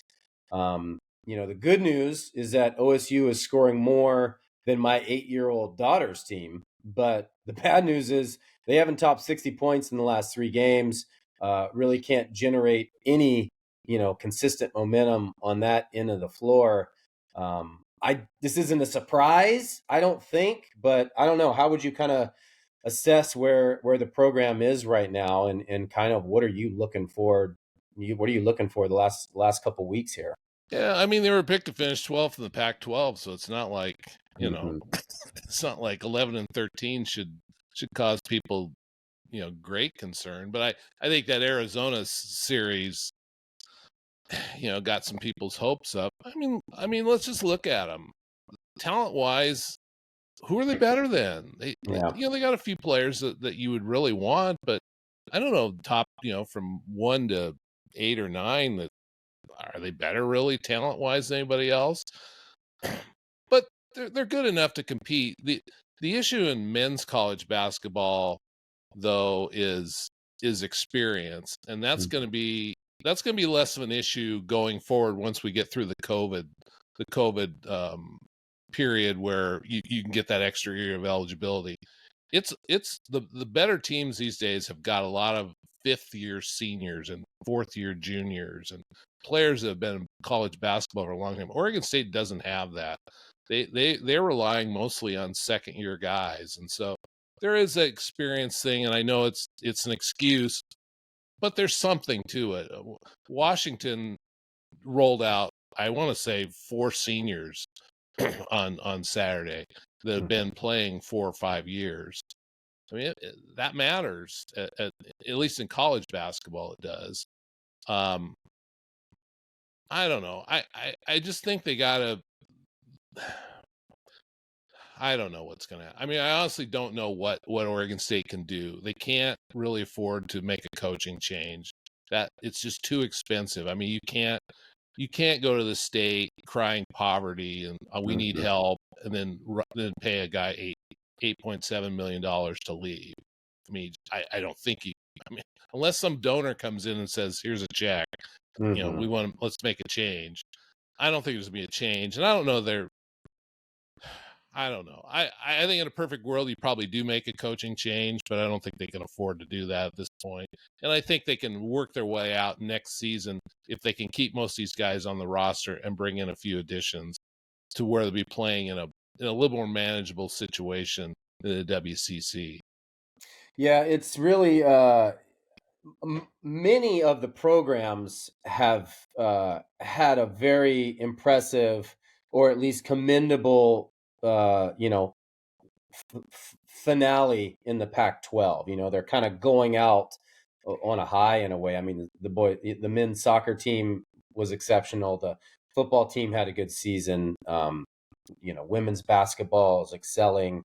The good news is that OSU is scoring more than my 8-year-old daughter's team, but the bad news is they haven't topped 60 points in the last 3 games. Really can't generate any consistent momentum on that end of the floor. This isn't a surprise, I don't think, but I don't know. How would you kind of assess where the program is right now, and kind of what are you looking for? What are you looking for the last couple weeks here? Yeah, I mean, they were picked to finish 12th in the Pac-12, so it's not like it's not like 11-13 should cause people great concern. But I think that Arizona series got some people's hopes up. I mean, let's just look at them. Talent-wise, who are they better than? They got a few players that you would really want, but I don't know, top, from 1 to 8 or 9, that are they better really talent-wise than anybody else? But they're good enough to compete. The issue in men's college basketball, though, is experience, and that's going to be less of an issue going forward once we get through the COVID period where you can get that extra year of eligibility. It's the better teams these days have got a lot of fifth-year seniors and fourth-year juniors and players that have been in college basketball for a long time. Oregon State doesn't have that. They're relying mostly on second-year guys, and so there is an experience thing, and I know it's an excuse, but there's something to it. Washington rolled out, I want to say, 4 seniors on Saturday that have been playing 4 or 5 years. I mean, that matters. At least in college basketball, it does. I don't know. I just think they gotta. I don't know what's gonna. I mean, I honestly don't know what Oregon State can do. They can't really afford to make a coaching change. That it's just too expensive. I mean, you can't go to the state crying poverty and we need help, and then pay a guy $8.7 million to leave. I mean, I don't think I mean, unless some donor comes in and says, "Here's a check," let's make a change. I don't think there's gonna be a change, and I don't know. I don't know. I think in a perfect world, you probably do make a coaching change, but I don't think they can afford to do that at this point. And I think they can work their way out next season if they can keep most of these guys on the roster and bring in a few additions to where they'll be playing in a little more manageable situation than the WCC. Yeah, it's really many of the programs have had a very impressive or at least commendable finale in the Pac-12. They're kind of going out on a high in a way. I mean, the men's soccer team was exceptional. The football team had a good season. Women's basketball is excelling.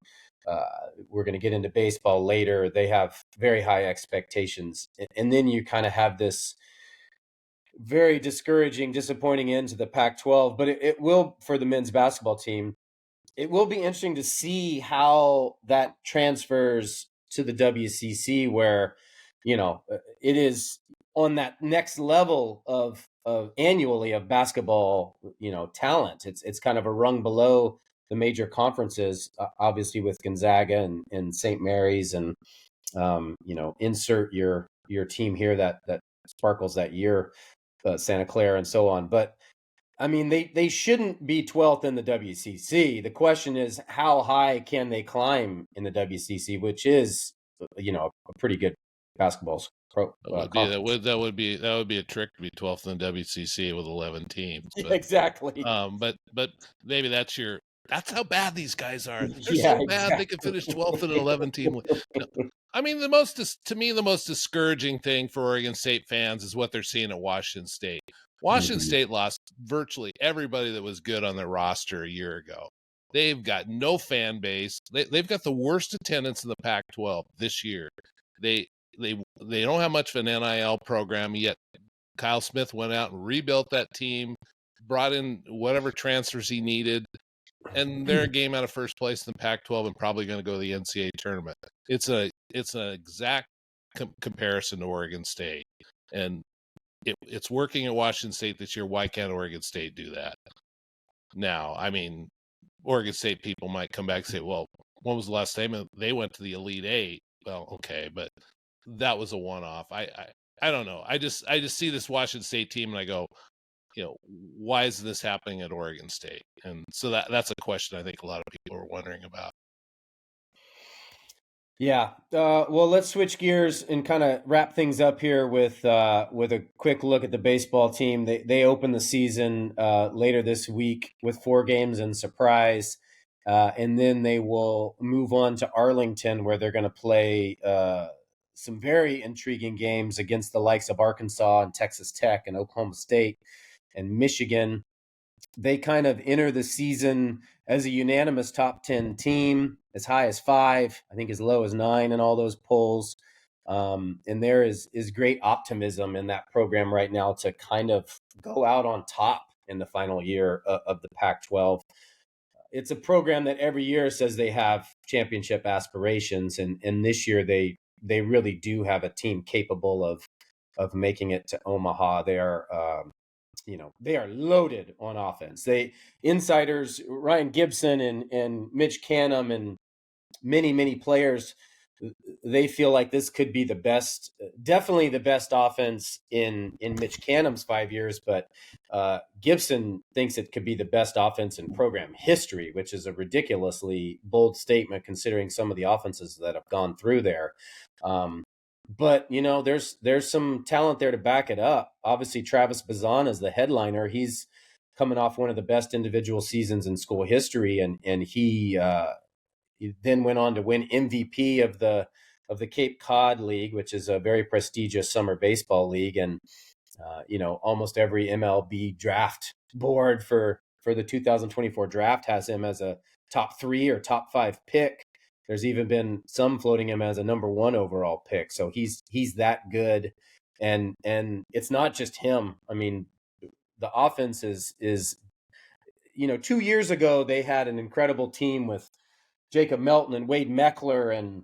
We're going to get into baseball later. They have very high expectations. And then you kind of have this very discouraging, disappointing end to the Pac-12, but it will, for the men's basketball team, it will be interesting to see how that transfers to the WCC, where, it is on that next level of annually of basketball, talent. It's kind of a rung below the major conferences, obviously with Gonzaga and St. Mary's, and insert your team here that sparkles that year, Santa Clara and so on. But I mean, they shouldn't be 12th in the WCC. The question is, how high can they climb in the WCC, which is, a pretty good basketball conference. That would be a trick to be 12th in the WCC with 11 teams. But, exactly. But maybe that's how bad these guys are. They're Yeah, so bad they could finish 12th in an 11 team. I mean, to me, the most discouraging thing for Oregon State fans is what they're seeing at Washington State. Washington State lost virtually everybody that was good on their roster a year ago. They've got no fan base. They've got the worst attendance in the Pac-12 this year. They don't have much of an NIL program yet. Kyle Smith went out and rebuilt that team, brought in whatever transfers he needed, and they're a game out of first place in the Pac-12 and probably going to go to the NCAA tournament. It's an exact comparison to Oregon State, and it's working at Washington State this year. Why can't Oregon State do that? Now, I mean, Oregon State people might come back and say, well, when was the last time they went to the Elite Eight? Well, okay, but that was a one-off. I don't know. I just see this Washington State team and I go, why is this happening at Oregon State? And so that's a question I think a lot of people are wondering about. Yeah. Well, let's switch gears and kind of wrap things up here with a quick look at the baseball team. They open the season later this week with 4 games in Surprise, and then they will move on to Arlington, where they're going to play some very intriguing games against the likes of Arkansas and Texas Tech and Oklahoma State and Michigan. They kind of enter the season as a unanimous top 10 team, as high as 5, I think as low as 9 in all those polls. And there is great optimism in that program right now to kind of go out on top in the final year of the Pac-12. It's a program that every year says they have championship aspirations, and this year they really do have a team capable of making it to Omaha. They are they are loaded on offense. Insiders, Ryan Gibson and Mitch Canham and many players they feel like this could be the best, definitely the best offense in Mitch Canham's 5 years, but Gibson thinks it could be the best offense in program history, which is a ridiculously bold statement considering some of the offenses that have gone through there. But there's some talent there to back it up. Obviously, Travis Bazan is the headliner. He's coming off one of the best individual seasons in school history, and he then went on to win MVP of the Cape Cod League, which is a very prestigious summer baseball league, and almost every MLB draft board for the 2024 draft has him as a top 3 or top 5 pick. There's even been some floating him as a number 1 overall pick. So he's that good, and it's not just him. I mean, the offense is 2 years ago they had an incredible team with Jacob Melton and Wade Meckler and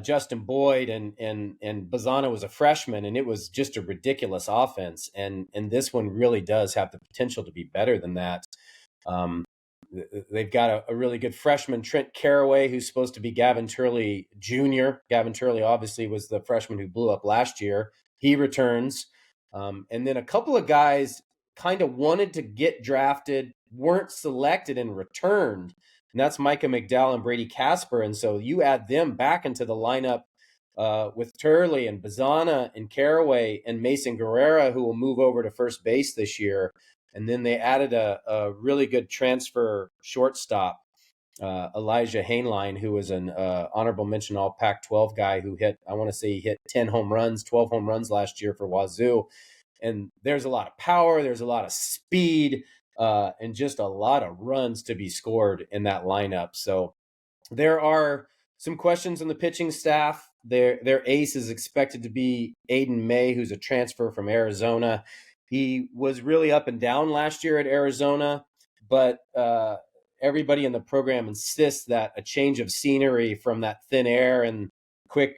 Justin Boyd, and Bazana was a freshman, and it was just a ridiculous offense. And this one really does have the potential to be better than that. They've got a really good freshman, Trent Caraway, who's supposed to be Gavin Turley Jr. Gavin Turley obviously was the freshman who blew up last year. He returns. And then a couple of guys kind of wanted to get drafted, weren't selected, and returned. And that's Micah McDowell and Brady Casper. And so you add them back into the lineup with Turley and Bazana and Caraway and Mason Guerrera, who will move over to first base this year. And then they added a really good transfer shortstop, Elijah Hainline, who was an honorable mention all Pac-12 guy who hit 10 home runs, 12 home runs last year for Wazoo. And there's a lot of power, there's a lot of speed, and just a lot of runs to be scored in that lineup. So there are some questions on the pitching staff. Their ace is expected to be Aiden May, who's a transfer from Arizona. He was really up and down last year at Arizona, but everybody in the program insists that a change of scenery from that thin air and quick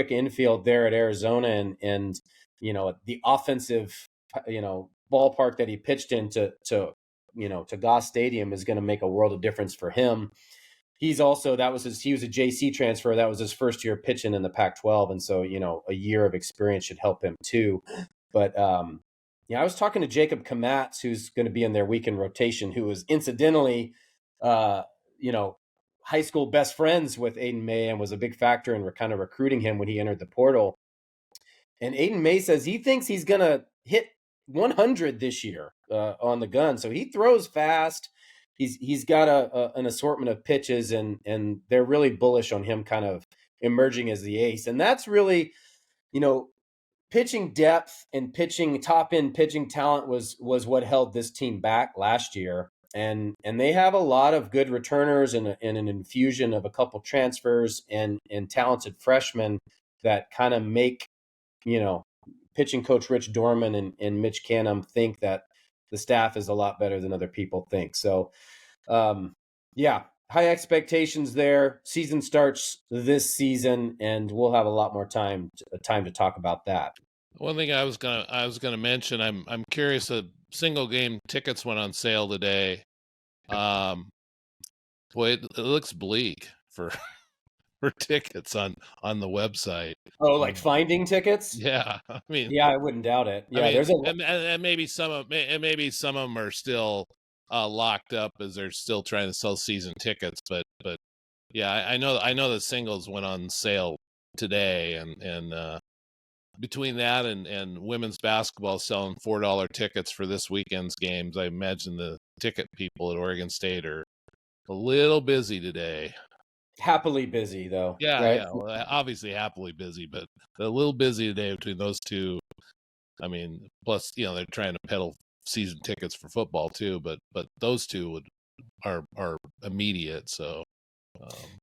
infield there at Arizona and the offensive ballpark that he pitched in to Goss Stadium is going to make a world of difference for him. He was a JC transfer. That was his first year pitching in the Pac-12. And so, a year of experience should help him too. But, I was talking to Jacob Kamatz, who's going to be in their weekend rotation, who was incidentally, high school best friends with Aiden May and was a big factor in kind of recruiting him when he entered the portal. And Aiden May says he thinks he's going to hit 100 this year on the gun. So he throws fast. He's got an assortment of pitches, and they're really bullish on him kind of emerging as the ace. And that's really, pitching depth and top end pitching talent was what held this team back last year. And they have a lot of good returners and an infusion of a couple transfers and talented freshmen that kind of make, pitching coach Rich Dorman and Mitch Canham think that the staff is a lot better than other people think. So, high expectations there. Season starts this season, and we'll have a lot more time to talk about that. One thing I was gonna mention, I'm curious. Single game tickets went on sale today. Boy, it looks bleak for tickets on the website. Oh, like finding tickets? Yeah, I mean, yeah, I wouldn't doubt it. Yeah, and maybe some of them are still locked up as they're still trying to sell season tickets. But yeah, I know the singles went on sale today, and between that and women's basketball selling $4 tickets for this weekend's games, I imagine the ticket people at Oregon State are a little busy today. Happily busy, though. Yeah, right? yeah. Well, obviously happily busy, but a little busy today between those two. I mean, plus, they're trying to peddle season tickets for football too, but those two are immediate. So,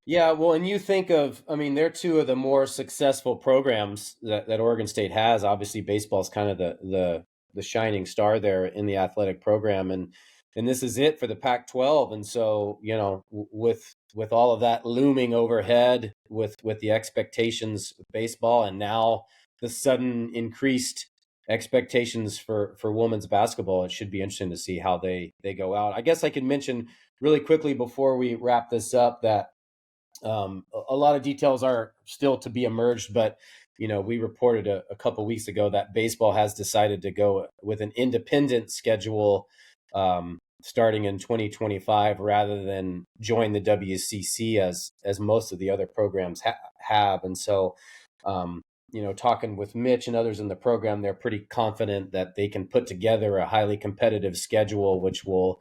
yeah. Well, and you think of, they're two of the more successful programs that Oregon State has. Obviously, baseball is kind of the shining star there in the athletic program, and this is it for the Pac-12. And so, with all of that looming overhead, with the expectations of baseball, and now the sudden increased expectations for women's basketball, it should be interesting to see how they go out. I guess I could mention really quickly before we wrap this up that A lot of details are still to be emerged, but we reported a couple weeks ago that baseball has decided to go with an independent schedule starting in 2025 rather than join the WCC as most of the other programs have. And so, talking with Mitch and others in the program, they're pretty confident that they can put together a highly competitive schedule, which will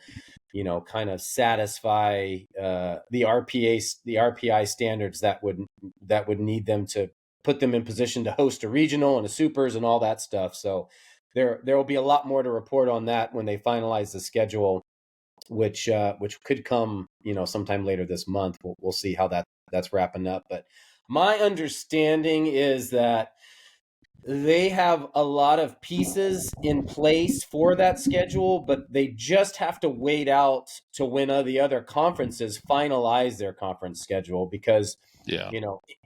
kind of satisfy the RPI standards that would need them to put them in position to host a regional and a supers and all that stuff. So there will be a lot more to report on that when they finalize the schedule, which could come sometime later this month. We'll see how that's wrapping up. But my understanding is that they have a lot of pieces in place for that schedule, but they just have to wait out to when the other conferences finalize their conference schedule, because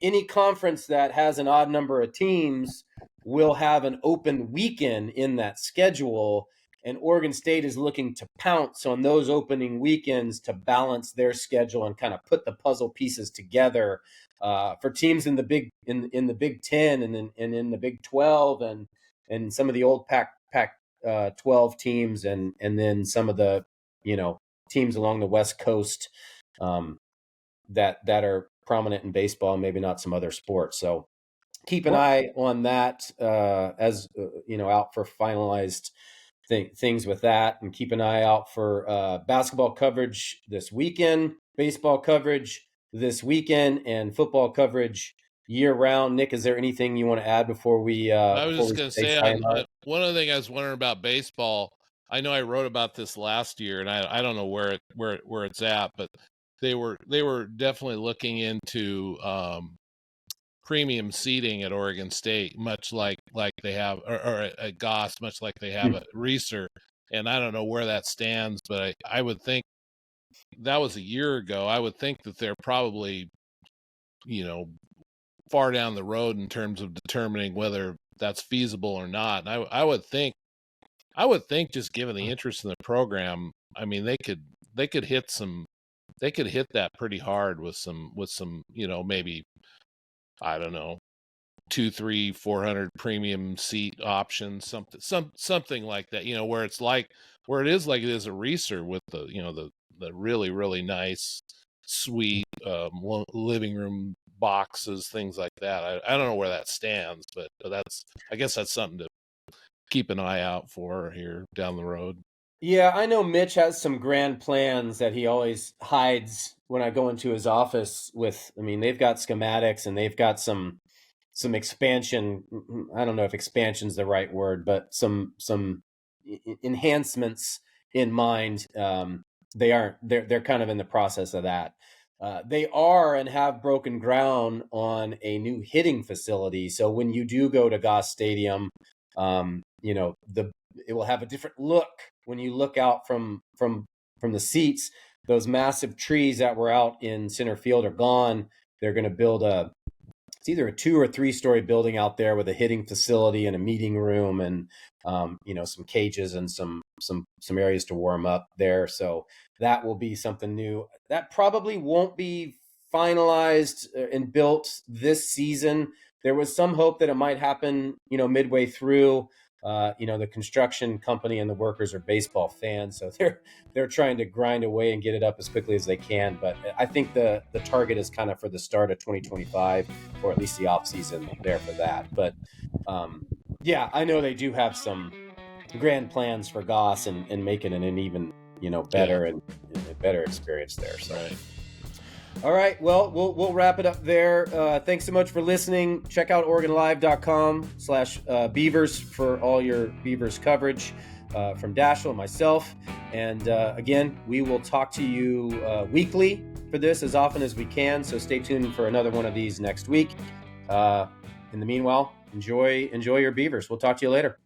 any conference that has an odd number of teams will have an open weekend in that schedule, and Oregon State is looking to pounce on those opening weekends to balance their schedule and kind of put the puzzle pieces together for teams in the Big Big Ten and in the Big 12 and some of the old Pac 12 teams and then some of the teams along the West Coast that are prominent in baseball and maybe not some other sports. So keep an eye on that as out for finalized things with that, and keep an eye out for basketball coverage this weekend, baseball coverage this weekend, and football coverage year round. Nick, is there anything you want to add before we I was just going to say one other thing I was wondering about baseball. I know I wrote about this last year, and I don't know where it's at, but they were definitely looking into premium seating at Oregon State, much like they have, or at Goss, much like they have at Reeser. And I don't know where that stands, but I would think that was a year ago. I would think that they're probably, far down the road in terms of determining whether that's feasible or not. And I would think just given the interest in the program, I mean, they could hit that pretty hard with some, maybe, I don't know, 200, 300, 400 premium seat options, something like that, where it is like it is a Reeser with the really, really nice suite, living room boxes, things like that. I don't know where that stands, but I guess that's something to keep an eye out for here down the road. Yeah, I know Mitch has some grand plans that he always hides when I go into his office with. I mean, they've got schematics and they've got some expansion. I don't know if expansion's the right word, but some enhancements in mind. They're kind of in the process of that. They are and have broken ground on a new hitting facility. So when you do go to Goss Stadium, it will have a different look when you look out from the seats. Those massive trees that were out in center field are gone. They're going to build it's either a 2 or 3 story building out there with a hitting facility and a meeting room and some cages and some areas to warm up there. So that will be something new. That probably won't be finalized and built this season. There was some hope that it might happen, midway through. The construction company and the workers are baseball fans, so they're trying to grind away and get it up as quickly as they can. But I think the target is kind of for the start of 2025, or at least the off season there for that. But I know they do have some grand plans for Goss and making it an even better and a better experience there. So. Right. All right. Well, we'll wrap it up there. Thanks so much for listening. Check out OregonLive.com/Beavers for all your Beavers coverage from Daschel and myself. And again, we will talk to you weekly for this as often as we can. So stay tuned for another one of these next week. In the meanwhile, enjoy your Beavers. We'll talk to you later.